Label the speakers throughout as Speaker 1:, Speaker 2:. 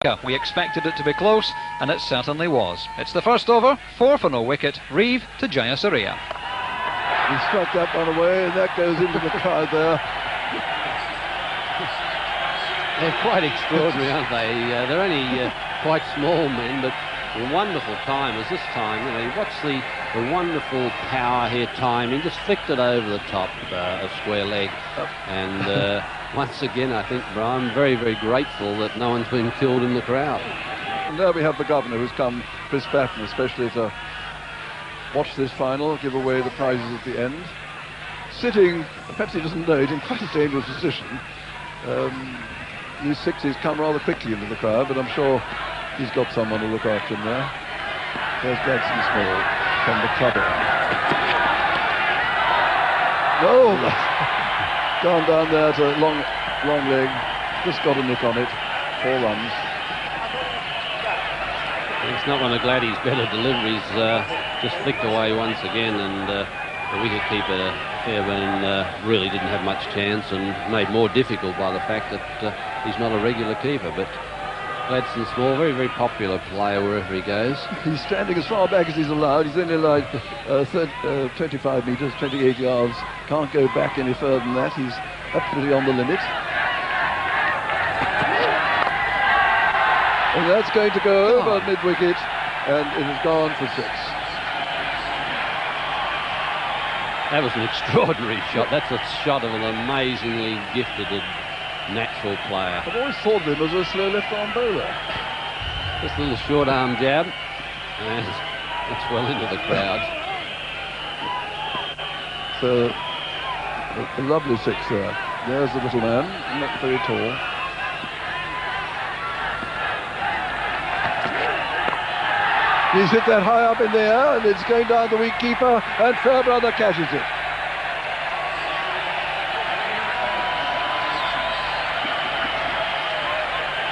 Speaker 1: Asanka. We expected it to be close, and it certainly was. It's the first over, 4 for no wicket, Reeve to Jayasuriya.
Speaker 2: He struck that one away, and that goes into the crowd there.
Speaker 3: They're quite extraordinary, aren't they? They're only quite small men, but wonderful timers this time. You know, you watch the wonderful power here timing, just flicked it over the top of square leg. And once again, I think, Brian, very, very grateful that no one's been killed in the crowd.
Speaker 2: And there we have the governor who's come, Chris Patton, especially to watch this final, give away the prizes at the end. Sitting, perhaps he doesn't know it, in quite a dangerous position. These sixes come rather quickly into the crowd, but I'm sure he's got someone to look after him there. There's Gladstone Small from the club. No! Gone down there to long leg, just got a nick on it, 4 runs.
Speaker 3: It's not one of Gladdy's better deliveries, just flicked away once again, and the wicketkeeper Fairbrother really didn't have much chance, and made more difficult by the fact that he's not a regular keeper. But Gladstone Small, very, very popular player wherever he goes. He's standing as far back as he's allowed. He's only allowed 25 metres, 28 yards. Can't go back any further than that. He's absolutely on the limit. And that's going to go over mid-wicket, and it has gone for 6. That was an extraordinary shot. That's a shot of an amazingly gifted and natural player.
Speaker 2: I've always thought of him as a slow left-arm bowler.
Speaker 3: Just a little short-arm jab, and it's well into the crowd.
Speaker 2: So, a lovely 6 there. There's the little man, not very tall. He's hit that high up in the air, and it's going down the weak keeper, and Fairbrother catches it.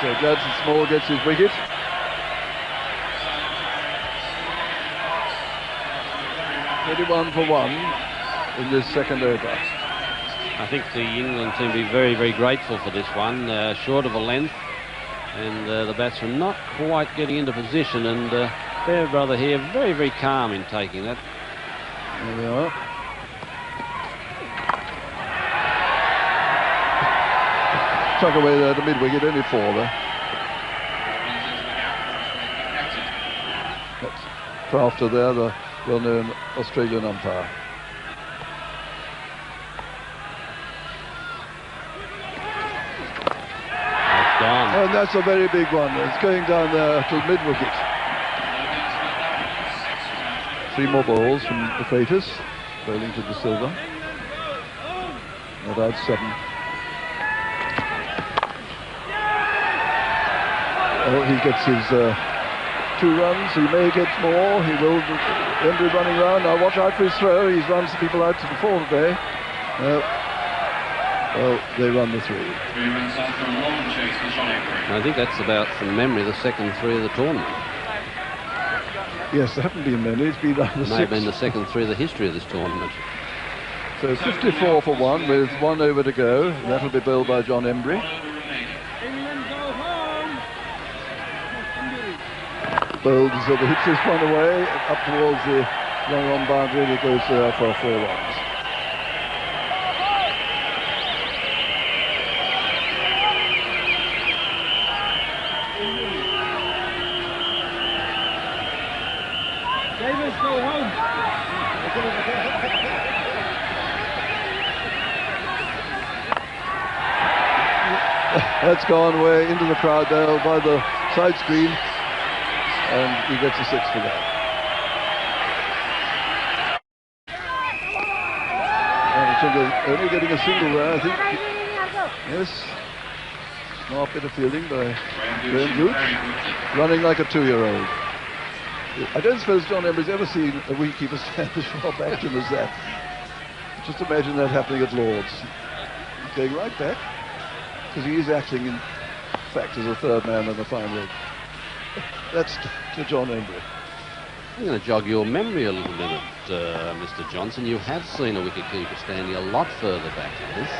Speaker 2: So Gladstone Small gets his wicket. "21 for 1 in this second over."
Speaker 3: I think the England team will be very, very grateful for this one. Short of a length, and the batsman not quite getting into position, and Fairbrother here very, very calm in taking that.
Speaker 2: There we are. Tuck away there to mid-wicket, only 4 there. That's Crafter there, the well-known Australian umpire.
Speaker 3: That's gone.
Speaker 2: And that's a very big one. It's going down there to mid-wicket. 3 more balls from the Freitas, bowling to De Silva. About 7. Oh, he gets his 2 runs. He may get more. He will. Emburey running round. Now watch out for his throw. He's run some people out to the 4 today. Well, they run the 3.
Speaker 3: I think that's about, from memory, the second 3 of the tournament.
Speaker 2: Yes, there haven't been many. It's been the 6.
Speaker 3: May have been the second 3 of the history of this tournament.
Speaker 2: So 54 for 1 with 1 over to go. That'll be bowled by John Emburey. Bowled so the hits this one away up towards the long-on boundary, and it goes there for 4 runs.
Speaker 4: Davis, go home.
Speaker 2: That's gone away into the crowd there by the side screen, and he gets a 6 for that. Ranatunga only getting a single there, I think. Yes. Smart bit of fielding by Gooch, running like a 2-year-old. I don't suppose John Emburey's ever seen a wicketkeeper stand as far back to him as that. Just imagine that happening at Lord's. He's going right back, because he is acting in fact as a 3rd man in the fine leg. That's to John Emburey.
Speaker 3: I'm going to jog your memory a little bit, Mr. Johnson. You have seen a wicketkeeper standing a lot further back than this.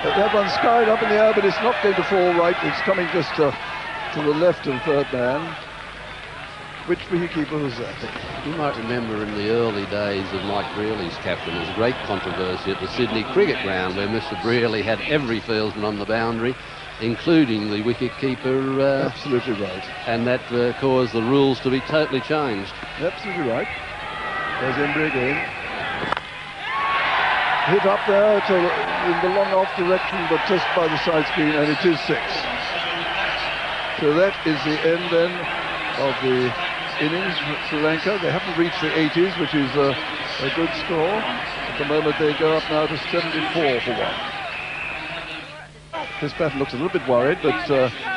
Speaker 2: That one's skied up in the air, but it's not going to fall right. It's coming just to the left of the third man. Which wicketkeeper was that?
Speaker 3: You might remember in the early days of Mike Brearley's captain, there was a great controversy at the Sydney Cricket Ground where Mr. Brearley had every fieldsman on the boundary, including the wicket-keeper.
Speaker 2: Absolutely right.
Speaker 3: And that caused the rules to be totally changed.
Speaker 2: Absolutely right. There's Emburey again. Hit up there in the long off direction, but just by the side screen, and it is 6. So that is the end then of the innings for Sri Lanka. They haven't reached the 80s, which is a good score. At the moment they go up now to 74 for 1. This batter looks a little bit worried, but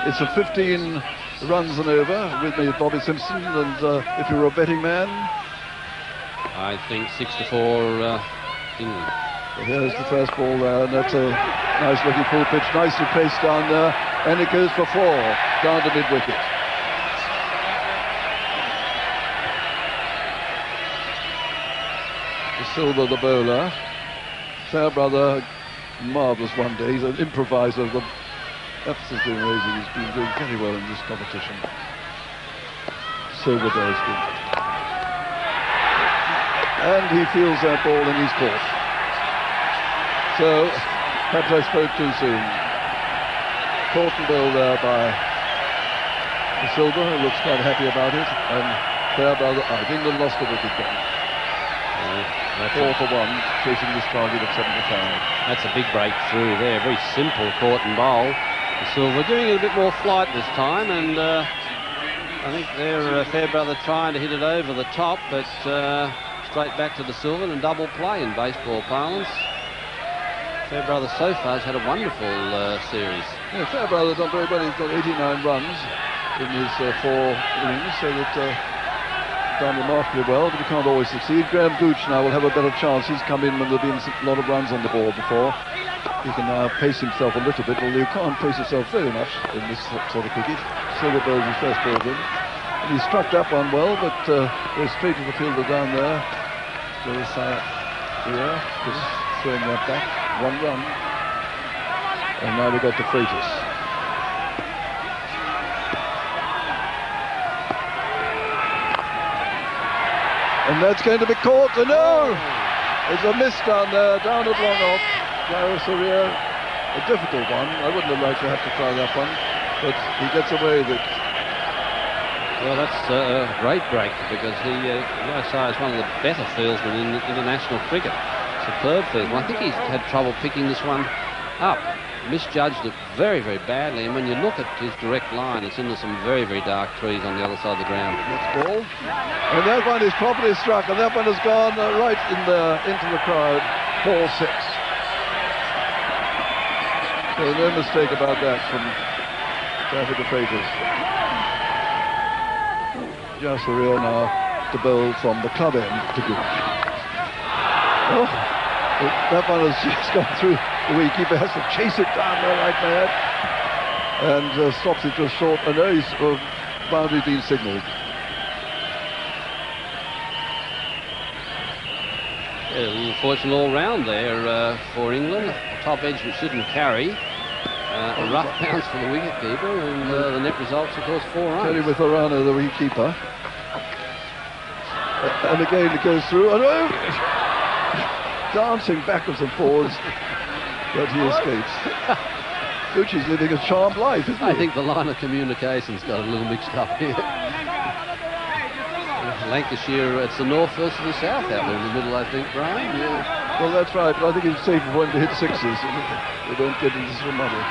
Speaker 2: it's a 15 runs and over. With me is Bobby Simpson, and if you were a betting man,
Speaker 3: I think 6 to 4 England.
Speaker 2: So here's the first ball there, and that's a nice looking full pitch, nicely placed down there, and it goes for 4 down to mid wicket. Silva, the bowler. Fairbrother, marvellous one day. He's an improviser. Absolutely amazing. He's been doing very well in this competition. Silva does good. And he feels that ball and he's caught. So, perhaps I spoke too soon. Caught and bowled there by Silva, who looks quite happy about it. And Fairbrother, England lost the wicket then. 4 for 1, chasing this target of 75.
Speaker 3: That's a big breakthrough there. Very simple caught and bowl. Silva giving it a bit more flight this time, and I think they're Fairbrother trying to hit it over the top, but straight back to the Silva and double play in baseball parlance. Fairbrother so far has had a wonderful series.
Speaker 2: Yeah, Fairbrother done very well. He's got 89 runs in his 4 innings, so that done remarkably well, but he can't always succeed. Graham Gooch now will have a better chance. He's come in when there have been a lot of runs on the board before. He can now pace himself a little bit, although you can't pace yourself very much in this sort of cricket. Silva bowls his first ball in. And he struck that one well, but goes straight to the fielder down there. So Jayasuriya just throwing that back. 1 run. And now we got to Freitas. And that's going to be caught. Oh, no! There's a miss down there, down at long off. Jayasuriya, a difficult one. I wouldn't have liked to have to try that one, but he gets away with it.
Speaker 3: Well, that's a great break, because Jayasuriya is one of the better fieldsmen in international cricket. Superb fieldsman. I think he's had trouble picking this one up. Misjudged it very, very badly, and when you look at his direct line, it's into some very, very dark trees on the other side of the ground.
Speaker 2: Next ball, and that one is properly struck, and that one has gone right in into the crowd. 4-6. So no mistake about that from David Freitas. Jayasuriya now to bowl from the club end to Gooch. Oh, that one has just gone through. The wicketkeeper has to chase it down there like mad, and stops it just short. I know his boundary being signalled.
Speaker 3: Yeah, a little fortune all round there for England. Top edge which didn't carry. A rough bounce for the wicketkeeper, and the net results, of course, 4 runs.
Speaker 2: Terry with Arjuna, the wicketkeeper. And again it goes through. And dancing backwards and forwards. But he escapes. Gooch is living a charmed life, isn't he?
Speaker 3: I think the line of communication's got a little mixed up here. Lancashire, it's the north versus the south out there in the middle, I think, Brian. Yeah.
Speaker 2: Well, that's right, but I think it's safer for him to hit 6s. They don't get into some muddle.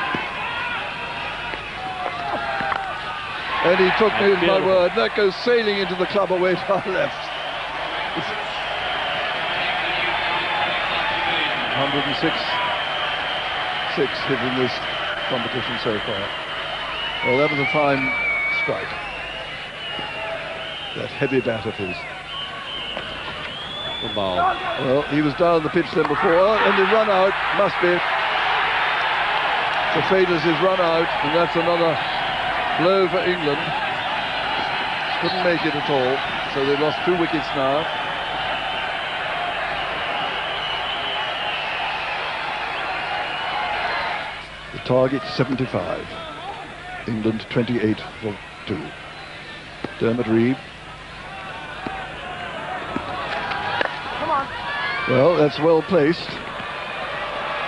Speaker 2: And he took me as my word. That goes sailing into the club away to our left. 106 hit in this competition so far. Well, that was a fine strike. That heavy bat of his.
Speaker 3: The ball.
Speaker 2: Well, he was down the pitch then before, and the run out must be. The Freitas is run out, and that's another blow for England. Couldn't make it at all, so they've lost 2 wickets now. The target 75. England 28 for 2. Dermont Reeve.
Speaker 4: Come on.
Speaker 2: Well, that's well placed.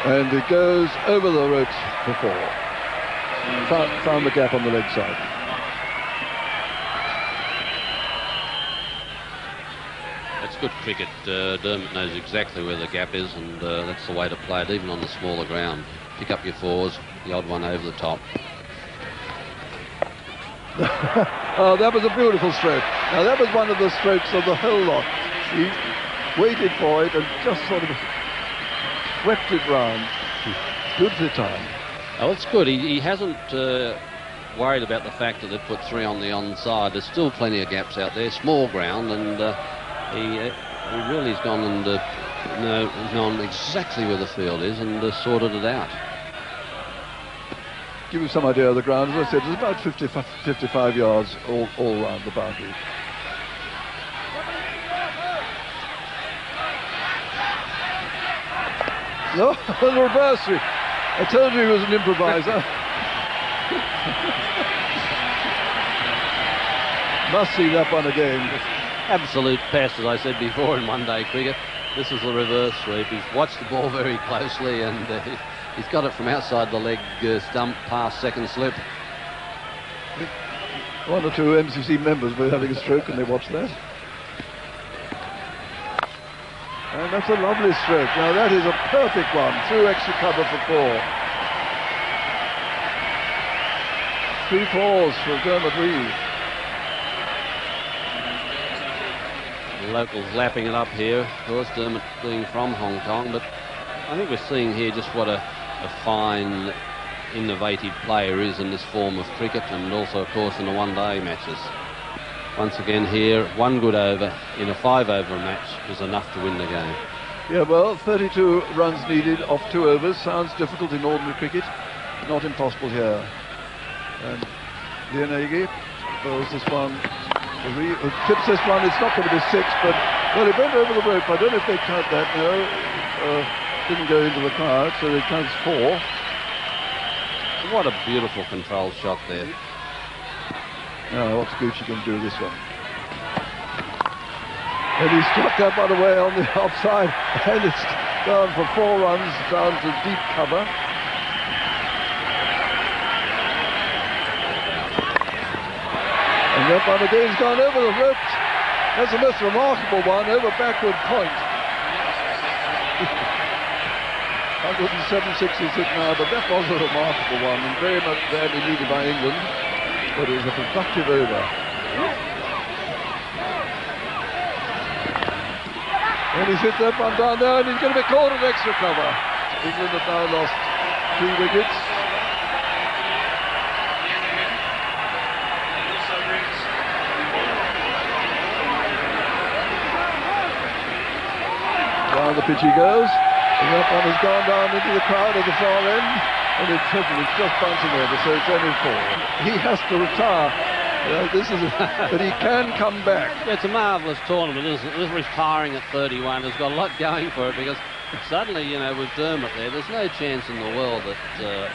Speaker 2: And it goes over the ropes for 4. Found the gap on the leg side.
Speaker 3: That's good cricket. Dermont knows exactly where the gap is, and that's the way to play it, even on the smaller ground. Pick up your 4s, the odd one over the top.
Speaker 2: Oh, that was a beautiful stroke. Now, that was one of the strokes of the whole lot. He waited for it and just sort of swept it round. Beautifully timed.
Speaker 3: Oh, it's good. He hasn't worried about the fact that they've put 3 on the onside. There's still plenty of gaps out there, small ground, and he really has gone and known exactly where the field is and sorted it out.
Speaker 2: Give you some idea of the ground. As I said, it's about 55 yards all round the boundary. No, the reverse. I told you he was an improviser. Must see that one again.
Speaker 3: Absolute pest, as I said before, in one-day cricket. This is the reverse sweep. He's watched the ball very closely, and he's got it from outside the leg stump past second slip.
Speaker 2: 1 or 2 MCC members were having a stroke and they watched that. And that's a lovely stroke. Now that is a perfect one. Through extra cover for 4. 3 4s for Dermont Reeve.
Speaker 3: The locals lapping it up here. Of course, Dermont being from Hong Kong, but I think we're seeing here just what a fine, innovative player is in this form of cricket, and also, of course, in the one-day matches. Once again here, 1 good over in a 5-over match is enough to win the game.
Speaker 2: Yeah, well, 32 runs needed off 2 overs. Sounds difficult in ordinary cricket, not impossible here. And the ENG throws this one. Tips this one. It's not going to be 6, but well, it went over the rope. I don't know if they count that. No, didn't go into the crowd, so it counts 4.
Speaker 3: What a beautiful control shot there.
Speaker 2: Now, what's Gooch going to do with this one? And he struck that, by the way, on the offside, and it's gone for 4 runs down to deep cover. And that one again's gone over the rope. That's the most remarkable one, over backward point. 107 sixes hit now, but that was a remarkable one, and very much badly needed by England. But it was a productive over. And he's hit that one down there, and he's going to be called an extra cover. England have now lost 3 wickets. Down the pitch he goes. And that one has gone down into the crowd at the far end. And it's just bouncing over, so it's only 4. He has to retire. But he can come back.
Speaker 3: Yeah, it's a marvellous tournament, isn't it? This retiring at 31 has got a lot going for it, because suddenly, you know, with Dermont there's no chance in the world that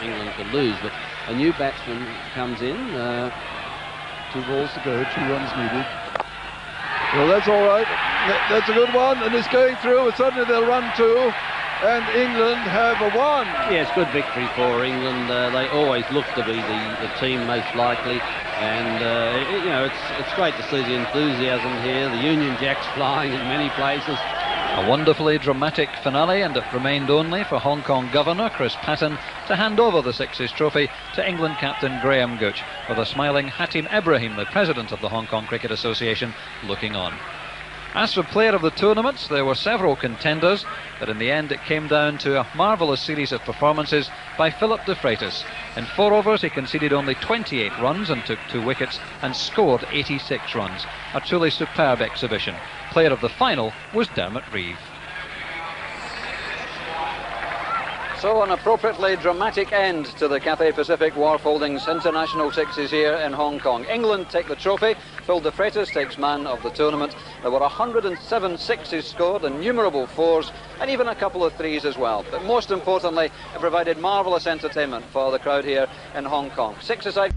Speaker 3: England could lose. But a new batsman comes in.
Speaker 2: 2 balls to go, 2 runs needed. Well, that's all right. That's a good one, and it's going through, and suddenly they'll run 2. And England have a 1.
Speaker 3: Yes, good victory for England. They always look to be the team most likely, and you know, it's great to see the enthusiasm here. The Union Jacks flying in many places.
Speaker 1: A wonderfully dramatic finale, and it remained only for Hong Kong Governor Chris Patten to hand over the Sixes trophy to England captain Graham Gooch, with a smiling Hatim Ibrahim, the president of the Hong Kong Cricket Association, looking on. As for player of the tournament, there were several contenders, but in the end it came down to a marvellous series of performances by Philip de Freitas. In 4 overs he conceded only 28 runs and took 2 wickets and scored 86 runs. A truly superb exhibition. Player of the final was Dermont Reeve. So an appropriately dramatic end to the Cathay Pacific Wharf Holdings International Sixes here in Hong Kong. England take the trophy. Phil de Freitas takes man of the tournament. There were 107 sixes scored, innumerable 4s, and even a couple of 3s as well. But most importantly, it provided marvellous entertainment for the crowd here in Hong Kong. 6-a-side.